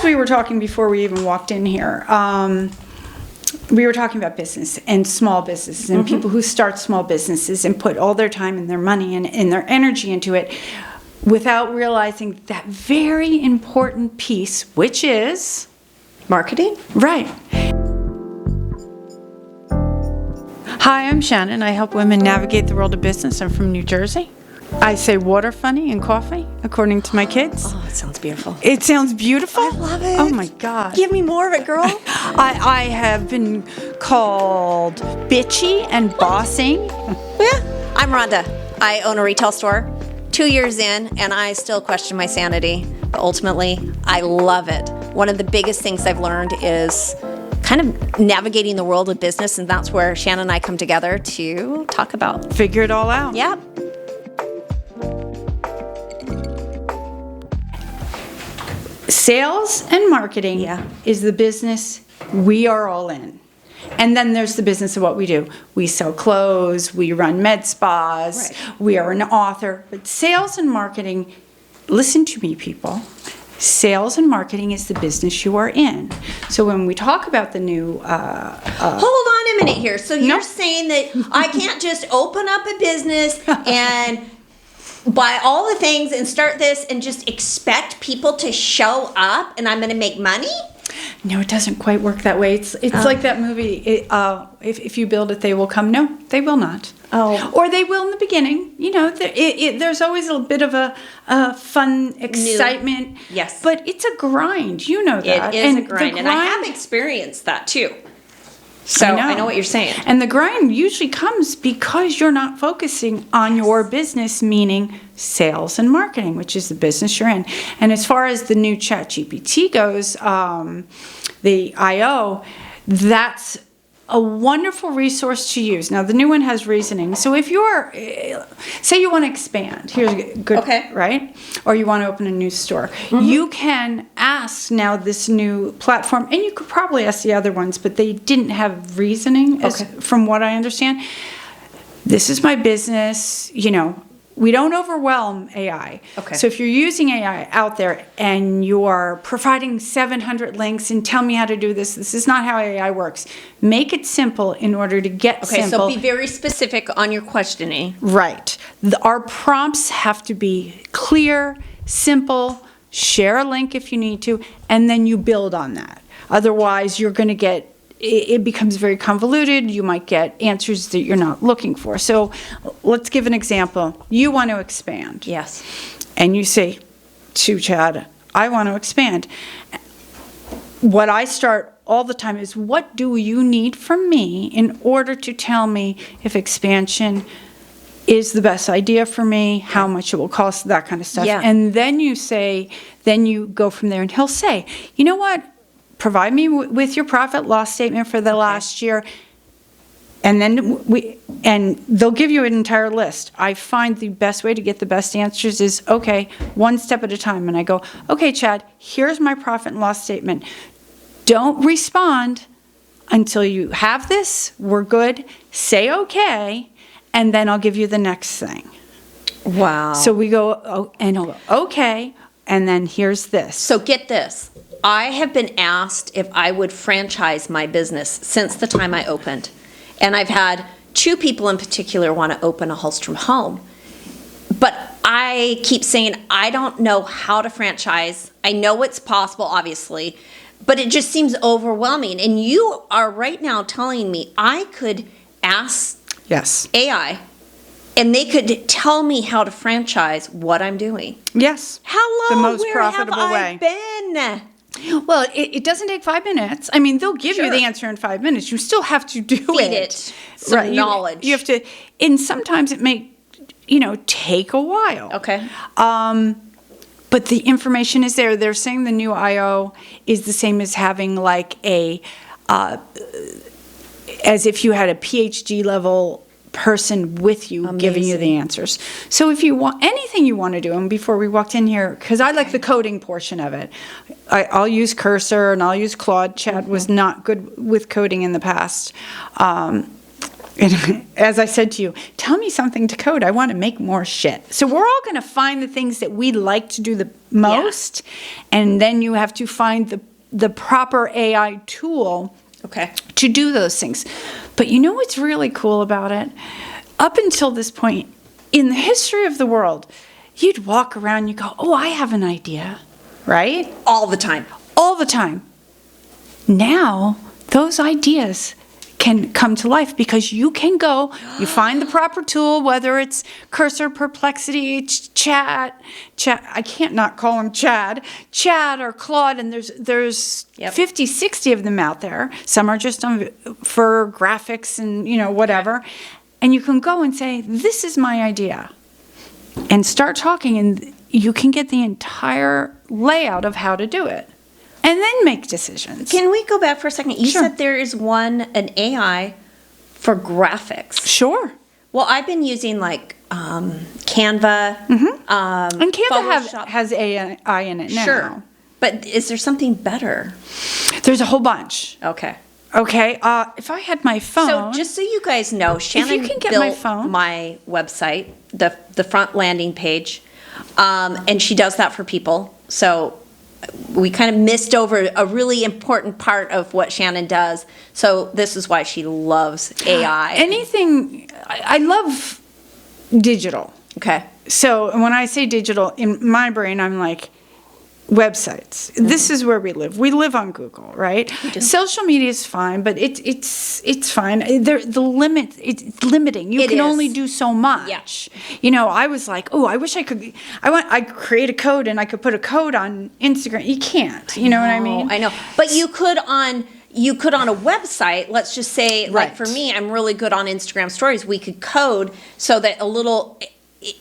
as we were talking before we even walked in here, we were talking about business and small businesses and people who start small businesses and put all their time and their money and their energy into it without realizing that very important piece, which is marketing. Right. Hi, I'm Shannon. I help women navigate the world of business. I'm from New Jersey. I say water funny and coffee, according to my kids. Oh, it sounds beautiful. It sounds beautiful? I love it. Oh, my God. Give me more of it, girl. I have been called bitchy and bossing. Yeah. I'm Rhonda. I own a retail store. 2 years in, and I still question my sanity. But ultimately, I love it. One of the biggest things I've learned is kind of navigating the world of business, and that's where Shannon and I come together to talk about. Figure it all out. Yep. Sales and marketing is the business we are all in. And then there's the business of what we do. We sell clothes, we run med spas, we are an author. But sales and marketing, listen to me, people. Sales and marketing is the business you are in. So when we talk about the new... Hold on a minute here. So you're saying that I can't just open up a business and buy all the things and start this and just expect people to show up and I'm going to make money? No, it doesn't quite work that way. It's like that movie, if you build it, they will come. No, they will not. Oh. Or they will in the beginning. You know, there's always a bit of a fun excitement. Yes. But it's a grind. You know that. It is a grind. And I have experienced that too. So I know what you're saying. And the grind usually comes because you're not focusing on your business, meaning sales and marketing, which is the business you're in. And as far as the new ChatGPT goes, the I.O., that's a wonderful resource to use. Now, the new one has reasoning. So if you're, say you want to expand, here's good, right? Or you want to open a new store. You can ask now this new platform, and you could probably ask the other ones, but they didn't have reasoning, from what I understand. This is my business, you know. We don't overwhelm AI. So if you're using AI out there and you are providing 700 links and tell me how to do this, this is not how AI works. Make it simple in order to get simple. So be very specific on your questioning. Right. Our prompts have to be clear, simple, share a link if you need to, and then you build on that. Otherwise, you're going to get it becomes very convoluted. You might get answers that you're not looking for. So let's give an example. You want to expand. Yes. And you say to Chad, I want to expand. What I start all the time is, what do you need from me in order to tell me if expansion is the best idea for me, how much it will cost, that kind of stuff. And then you go from there, and he'll say, you know what? Provide me with your profit loss statement for the last year, and then they'll give you an entire list. I find the best way to get the best answers is, one step at a time. And I go, okay, Chad, here's my profit and loss statement. Don't respond until you have this. We're good. Say okay, and then I'll give you the next thing. Wow. So we go, and he'll go, okay, and then here's this. So get this. I have been asked if I would franchise my business since the time I opened. And I've had 2 people in particular want to open a Hallstrom home. But I keep saying, I don't know how to franchise. I know it's possible, obviously, but it just seems overwhelming. And you are right now telling me I could ask AI, and they could tell me how to franchise what I'm doing. Yes. Hello, the most profitable have way. I been? Well, it doesn't take 5 minutes. I mean, they'll give you the answer in 5 minutes. You still have to do Feed it some knowledge. You have to, and sometimes it may, take a while. Okay. But the information is there. They're saying the new I.O. is the same as having like as if you had a PhD level person with you giving you the answers. So if you want anything you want to do, and before we walked in here, because I like the coding portion of it, I'll use Cursor and I'll use Claude. Chad was not good with coding in the past. And as I said to you, tell me something to code. I want to make more shit. So we're all going to find the things that we like to do the most, and then you have to find the proper AI tool to do those things. But you know what's really cool about it? Up until this point, in the history of the world, you'd walk around and you go, oh, I have an idea, right? All the time. All the time. Now, those ideas can come to life because you can go, you find the proper tool, whether it's Cursor, Perplexity, Chat, I can't not call them Chat or Claude, and there's 50, 60 of them out there. Some are just for graphics and, whatever. And you can go and say, this is my idea, and start talking, and you can get the entire layout of how to do it. And then make decisions. Can we go back for a second? You Sure. said there is an AI for graphics. Sure. Well, I've been using like Canva. And Canva Photoshop. has AI in it now. Sure. But is there something better? There's a whole bunch. Okay. Okay. If I had my phone. So just so you guys know, Shannon can get built my phone. my website, the front landing page, and she does that for people. So we kind of missed over a really important part of what Shannon does. So this is why she loves AI. Anything, I love digital. Okay. So when I say digital, in my brain, I'm like, websites. This is where we live. We live on Google, right? Social media is fine, but it's fine. It's limiting. You can only do so much. Yeah. I was like, oh, I wish I create a code and I could put a code on Instagram. You can't. You know what I mean? I know. But you could on a website, let's just say, like Right. for me, I'm really good on Instagram stories. We could code so that a little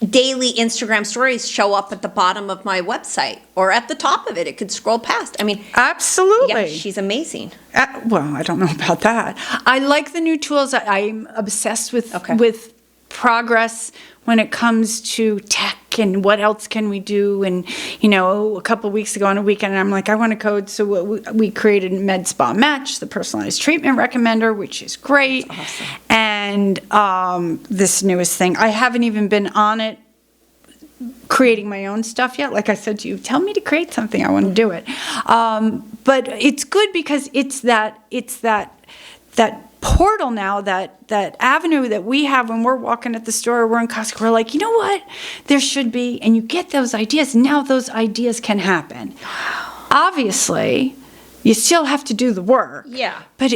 daily Instagram stories show up at the bottom of my website or at the top of it. It could scroll past. I mean, Absolutely. yeah, she's amazing. Well, I don't know about that. I like the new tools. I'm obsessed with progress when it comes to tech and what else can we do. And, a couple of weeks ago on a weekend, I'm like, I want to code. So we created Med Spa Match, the personalized treatment recommender, which is great. That's awesome. And this newest thing, I haven't even been on it creating my own stuff yet. Like I said to you, tell me to create something, I want to do it. But it's good because it's that portal now, that avenue that we have when we're walking at the store, we're in Costco, we're like, you know what, there should be, and you get those ideas, and now those ideas can happen. Obviously, you still have to do the work. Yeah. But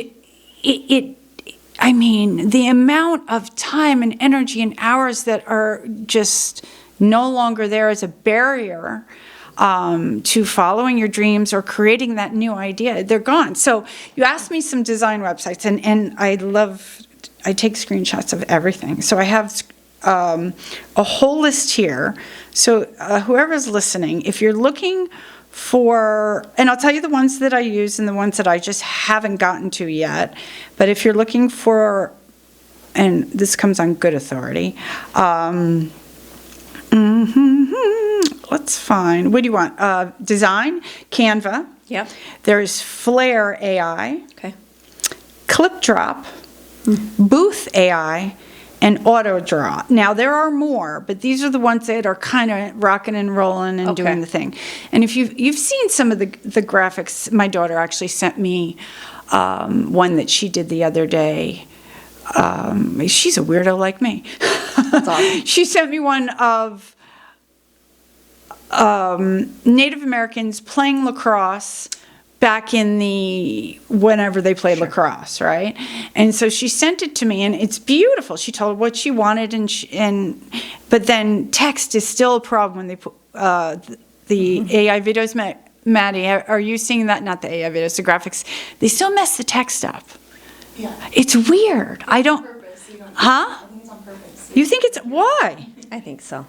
I mean, the amount of time and energy and hours that are just no longer there as a barrier to following your dreams or creating that new idea, they're gone. So you asked me some design websites, and I take screenshots of everything. So I have a whole list here. So whoever's listening, if you're looking for, and I'll tell you the ones that I use and the ones that I just haven't gotten to yet, but if you're looking for, and this comes on good authority, let's find, what do you want? Design, Canva. Yep. There's Flare AI, Okay. ClipDrop, Booth AI, and AutoDraw. Now, there are more, but these are the ones that are kind of rocking and rolling and doing the thing. And if you've seen some of the graphics, my daughter actually sent me one that she did the other day. She's a weirdo like me. That's awesome. She sent me one of Native Americans playing lacrosse back in whenever they played lacrosse, right? And so she sent it to me, and it's beautiful. She told what she wanted, but then text is still a problem when they put the AI videos. Maddie, are you seeing that? Not the AI videos, the graphics. They still mess the text up. Yeah. It's weird. I don't. Purpose. You don't Huh? I think it's on purpose. You think it's why? I think so.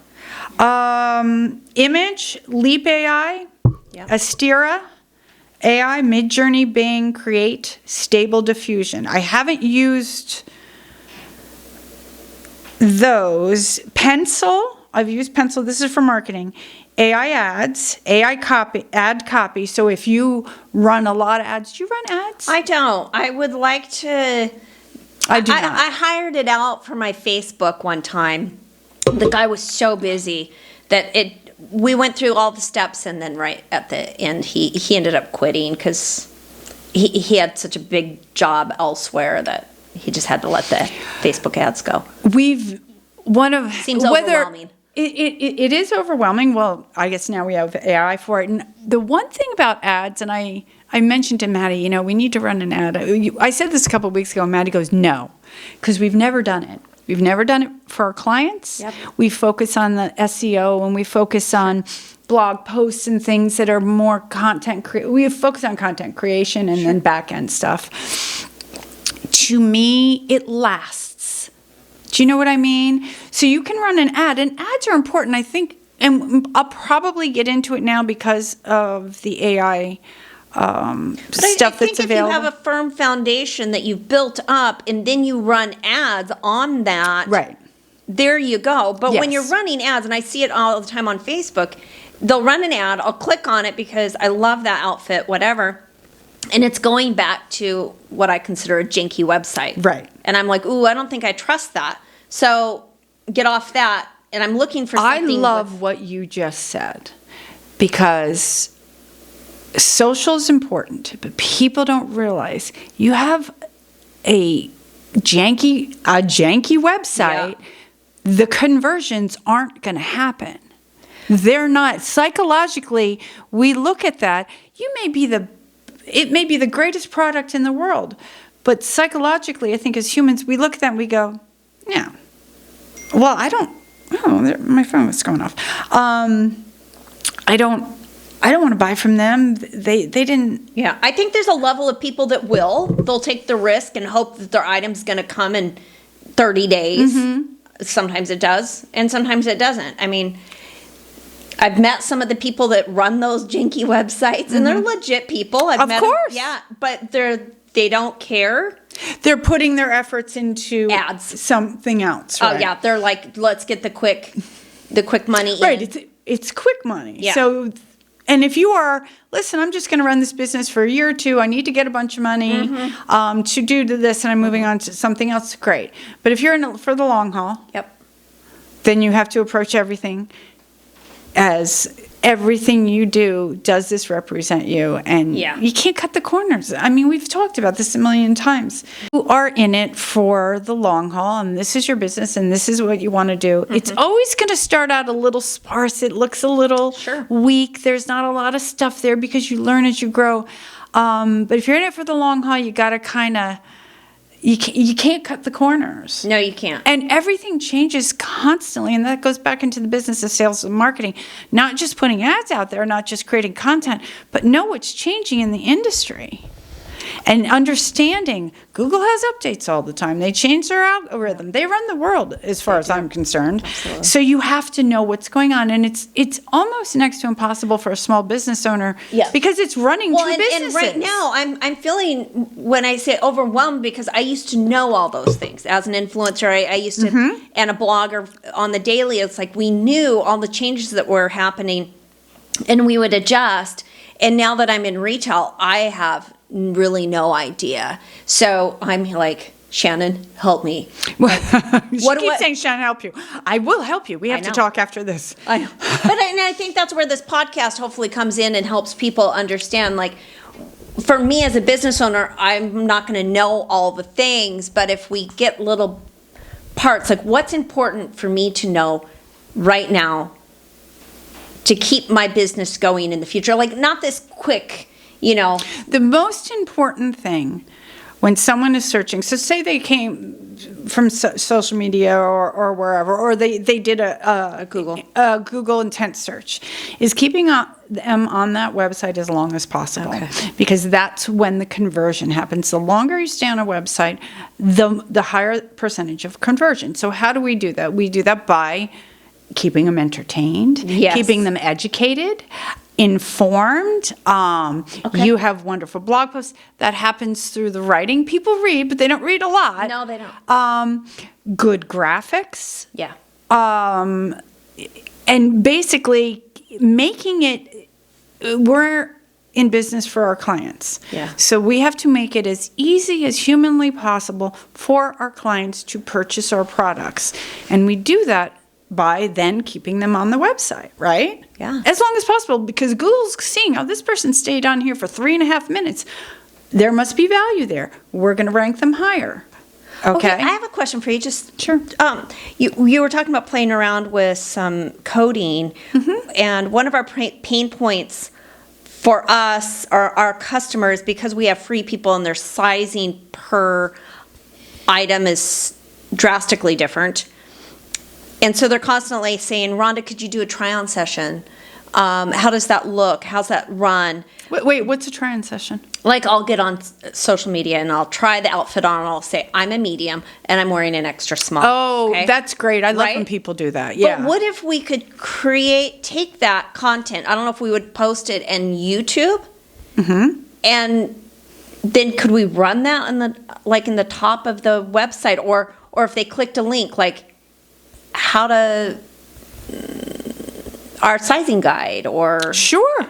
Image, Leap AI, Yep. Astera AI, Midjourney, Bing, Create, Stable Diffusion. I haven't used those. Pencil, I've used Pencil. This is for marketing. AI ads, AI copy, ad copy. So if you run a lot of ads, do you run ads? I don't. I would like to. I do not. I hired it out for my Facebook one time. The guy was so busy that we went through all the steps, and then right at the end, he ended up quitting because he had such a big job elsewhere that he just had to let the Facebook ads go. Seems overwhelming. It is overwhelming. Well, I guess now we have AI for it. And the one thing about ads, and I mentioned to Maddie, we need to run an ad. I said this a couple of weeks ago, and Maddie goes, no, because we've never done it. We've never done it for our clients. Yep. We focus on the SEO, and we focus on blog posts and things that are more we focus on content creation and then back-end stuff. To me, it lasts. Do you know what I mean? So you can run an ad, and ads are important, I think, and I'll probably get into it now because of the AI stuff that's available. If you have a firm foundation that you've built up, and then you run ads on that, right? There you go. But when Yes. you're running ads, and I see it all the time on Facebook, they'll run an ad. I'll click on it because I love that outfit, whatever. And it's going back to what I consider a janky website. Right. And I'm like, ooh, I don't think I trust that. So get off that. And I'm looking for I something. love what you just said, because social is important, but people don't realize you have a janky website. Yeah. The conversions aren't going to happen. They're not. Psychologically, we look at that. It may be the greatest product in the world, but psychologically, I think as humans, we look at that and we go, yeah. Well, my phone was going off. I don't want to buy from them. They didn't. Yeah, I think there's a level of people that they'll take the risk and hope that their item's going to come in 30 days. Mm-hmm. Sometimes it does, and sometimes it doesn't. I mean, I've met some of the people that run those janky websites, and they're legit people. Of course. Yeah, but they don't care. They're putting their efforts into ads, something else. Right? Oh yeah, they're like, let's get the quick money in. Right, it's quick money. Yeah. So, and if you are, listen, I'm just going to run this business for a year or two. I need to get a bunch of money to do this, and I'm moving on to something else. Great. But if you're in it for the long haul, yep, then you have to approach everything as everything you do. Does this represent you? And you can't cut the corners. I mean, we've talked about this a million times. You are in it for the long haul, and this is your business, and this is what you want to do. Mm-hmm. It's always going to start out a little sparse. It looks a little weak. There's not a lot of stuff there because you learn as you grow. But if you're in it for the long haul, you got to kind of, you can't cut the corners. No, you can't. And everything changes constantly, and that goes back into the business of sales and marketing. Not just putting ads out there, not just creating content, but know what's changing in the industry. And understanding Google has updates all the time. They change their algorithm. They run the world as far as I'm concerned. Absolutely. So you have to know what's going on. And it's almost next to impossible for a small business owner because it's running two businesses. And right now I'm feeling, when I say overwhelmed, because I used to know all those things. As an influencer, I used to, and a blogger on the daily, it's like we knew all the changes that were happening and we would adjust. And now that I'm in retail, I have really no idea. So I'm like, Shannon, help me. What keeps saying, Shannon, help you. I will help you. We have to talk after this. I know. And I think that's where this podcast hopefully comes in and helps people understand, like, for me as a business owner, I'm not going to know all the things, but if we get little parts, like what's important for me to know right now to keep my business going in the future, like not this quick, The most important thing when someone is searching, so say they came from social media or wherever, or they did a Google intent search, is keeping them on that website as long as possible. Okay. Because that's when the conversion happens. The longer you stay on a website, the higher percentage of conversion. So how do we do that? We do that by keeping them entertained, keeping them educated, informed. You have wonderful blog posts. That happens through the writing. People read, but they don't read a lot. No, they don't. Good graphics. Yeah. And basically making it where in business for our clients. Yeah. So we have to make it as easy as humanly possible for our clients to purchase our products. And we do that by then keeping them on the website, right? Yeah. As long as possible, because Google's seeing, oh, this person stayed on here for 3.5 minutes. There must be value there. We're going to rank them higher. Okay. I have a question for you. Just Sure. You were talking about playing around with some coding, and one of our pain points for us or our customers, because we have free people and their sizing per item is drastically different, and so they're constantly saying, "Rhonda, could you do a try-on session? How does that look? How's that run?" Wait, what's a try-on session? Like, I'll get on social media and I'll try the outfit on and I'll say, I'm a medium and I'm wearing an extra small. Oh, okay? that's great. I love when Right? people do that. Yeah. But what if we could take that content, I don't know if we would post it in YouTube, and then could we run that in the top of the website, or if they clicked a link, like how to, our sizing guide, or Sure.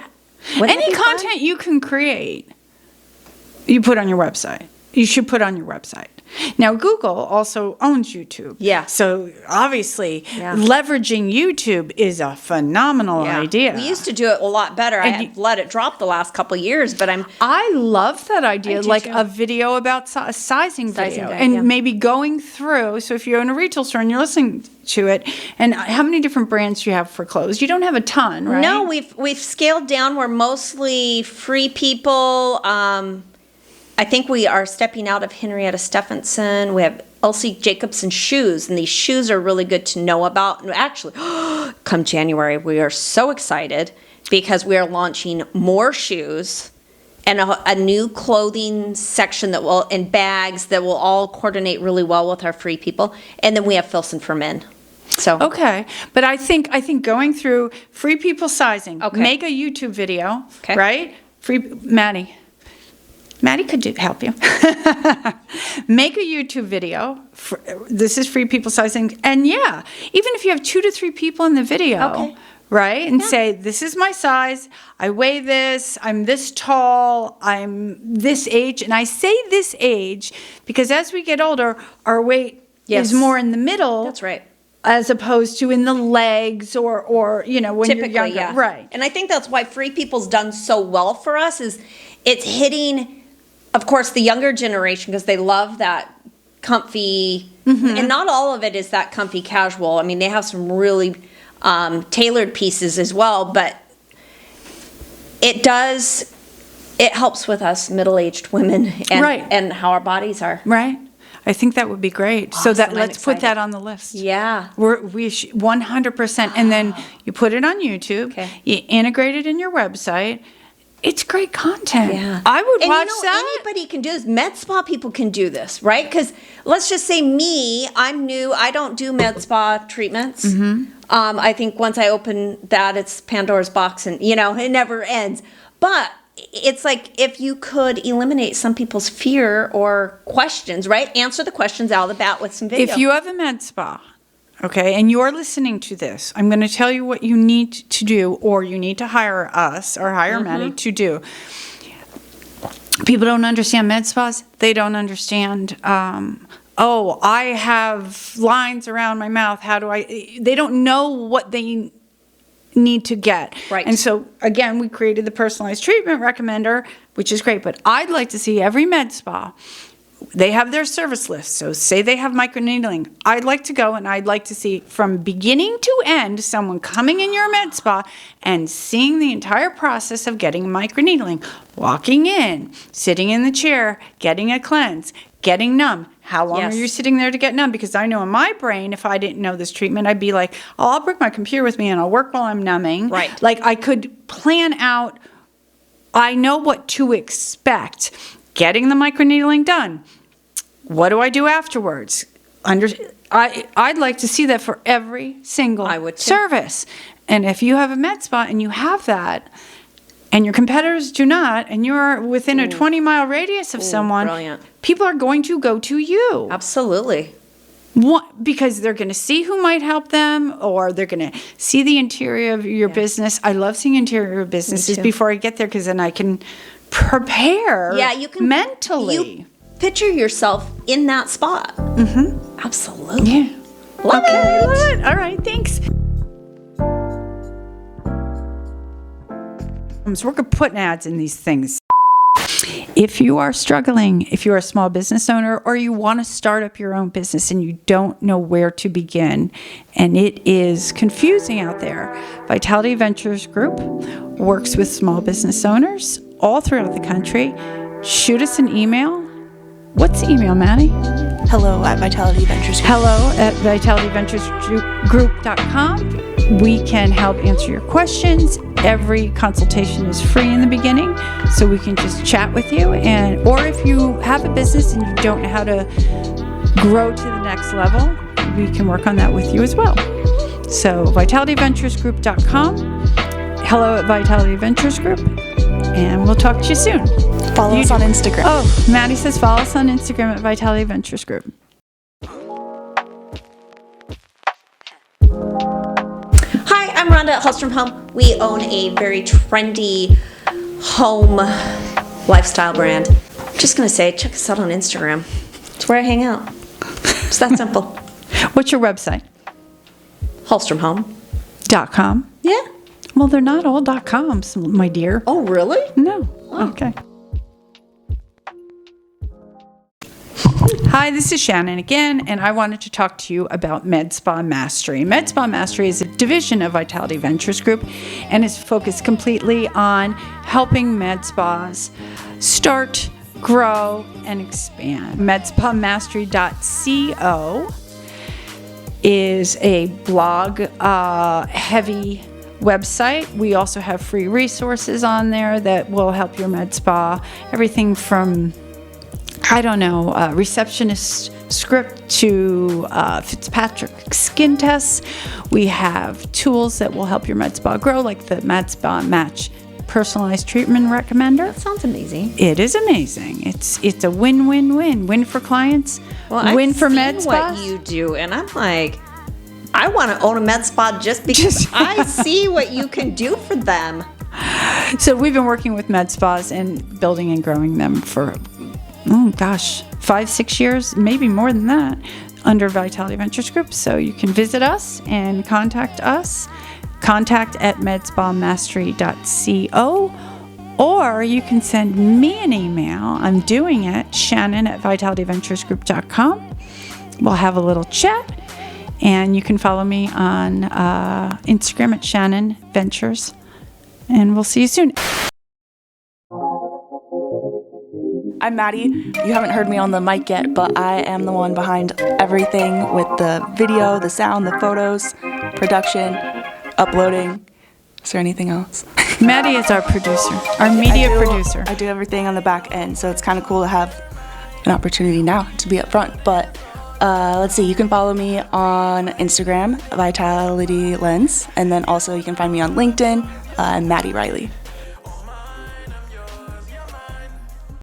Wouldn't that Any be fun? content you can create, you put on your website. You should put on your website. Now, Google also owns YouTube. Yeah. So obviously, Yeah. leveraging YouTube is a phenomenal idea. We used to do it a lot better. I And have let it drop the last couple of years, but I love that idea, I do like too. a video about sizing video, guide, and yeah. maybe going through. So if you own a retail store and you're listening to it, and how many different brands do you have for clothes? You don't have a ton, right? no, we've scaled down. We're mostly free people. I think we are stepping out of Henrietta Stephenson. We have Elsie Jacobson shoes, and these shoes are really good to know about. And actually, come January, we are so excited because we are launching more shoes and a new clothing section and bags that will all coordinate really well with our free people. And then we have Filson for men. So Okay, but I think going through free people sizing, Okay. make a YouTube video, Okay. right? Maddie could help you. Make a YouTube video. This is free people sizing, and yeah, even if you have 2 to 3 people in the video, Okay. right? And say, this is my size. I weigh this. I'm this tall. I'm this age, and I say this age because as we get older, our weight Yes. is more in the middle. that's right. As opposed to in the legs or when Typically, you're younger. yeah. Right. And I think that's why Free People's done so well for us is it's hitting, of course, the younger generation because they love that comfy, and not all of it is that comfy casual. I mean, they have some really tailored pieces as well, but it helps with us middle-aged women and, Right. and how our bodies are. Right. I think that would be great. So that Awesome. I'm let's put that excited. on the list. Yeah. We 100%, and then you put it on YouTube. Okay. You integrate it in your website. It's great content. Yeah. I would and watch you know, that. Anybody can do this. Med spa people can do this, right? Because let's just say me, I'm new. I don't do med spa treatments. I think once I open that, it's Pandora's box, and it never ends. But it's like if you could eliminate some people's fear or questions, right? Answer the questions out of the bat with some video. If you have a med spa, okay, and you're listening to this, I'm going to tell you what you need to do, or you need to hire us or hire Maddie to do. People don't understand med spas. They don't understand, I have lines around my mouth. They don't know what they need to get. Right. And so, again, we created the personalized treatment recommender, which is great, but I'd like to see every med spa. They have their service list. So say they have microneedling. I'd like to go and I'd like to see from beginning to end someone coming in your med spa and seeing the entire process of getting microneedling, walking in, sitting in the chair, getting a cleanse, getting numb. How long Yes. are you sitting there to get numb? Because I know in my brain, if I didn't know this treatment, I'd be like, I'll bring my computer with me and I'll work while I'm numbing. Right. Like I could plan out, I know what to expect. Getting the microneedling done. What do I do afterwards? I'd like to see that for every single I would too. service. And if you have a med spa and you have that, and your competitors do not, and you're within a 20-mile radius of someone, brilliant. people are going to go to you. Absolutely. Because they're going to see who might help them, or they're going to see the interior of your business. I love seeing interior of businesses before I get there, because then I can prepare you can mentally. You picture yourself in that spot. Absolutely. Yeah. Love it. All right, thanks. So we're putting ads in these things. If you are struggling, if you're a small business owner, or you want to start up your own business and you don't know where to begin, and it is confusing out there, Vitality Ventures Group works with small business owners all throughout the country. Shoot us an email. What's the email, Maddie? hello@vitalityventuresgroup. hello@vitalityventuresgroup.com. We can help answer your questions. Every consultation is free in the beginning, so we can just chat with you. Or if you have a business and you don't know how to grow to the next level, we can work on that with you as well. So vitalityventuresgroup.com, hello@vitalityventuresgroup, and we'll talk to you soon. Follow us on Instagram. Oh, Maddie says follow us on Instagram at Vitality Ventures Group. Hi, I'm Rhonda at Hallstrom Home. We own a very trendy home lifestyle brand. Just gonna say, check us out on Instagram. It's where I hang out. It's that simple. What's your website? HallstromHome.com. Yeah. Well, they're not all .coms, my dear. Oh, really? No. Oh. Okay. Hi, this is Shannon again, and I wanted to talk to you about Med Spa Mastery. Med Spa Mastery is a division of Vitality Ventures Group and is focused completely on helping med spas start, grow, and expand. MedSpaMastery.co is a blog heavy website. We also have free resources on there that will help your med spa. Everything from receptionist script to Fitzpatrick skin tests. We have tools that will help your med spa grow, like the Med Spa Match personalized treatment recommender. That sounds amazing. It is amazing. It's a win-win-win. Win for clients, Well, win I've for seen med spas. what you do, and I'm like, I want to own a med spa just because I see what you can do for them. So we've been working with med spas and building and growing them for 5-6 years, maybe more than that, under Vitality Ventures Group. So you can visit us and contact us. contact@medspamastery.co, or you can send me an email. I'm doing it, Shannon@vitalityventuresgroup.com. We'll have a little chat, and you can follow me on Instagram at Shannon Ventures, and we'll see you soon. I'm Maddie. You haven't heard me on the mic yet, but I am the one behind everything with the video, the sound, the photos, production, uploading. Is there anything else? Maddie is our producer, our media producer. I do everything on the back end, so it's kind of cool to have an opportunity now to be up front. But let's see, you can follow me on Instagram, Vitality Lens, and then also you can find me on LinkedIn, Maddie Riley.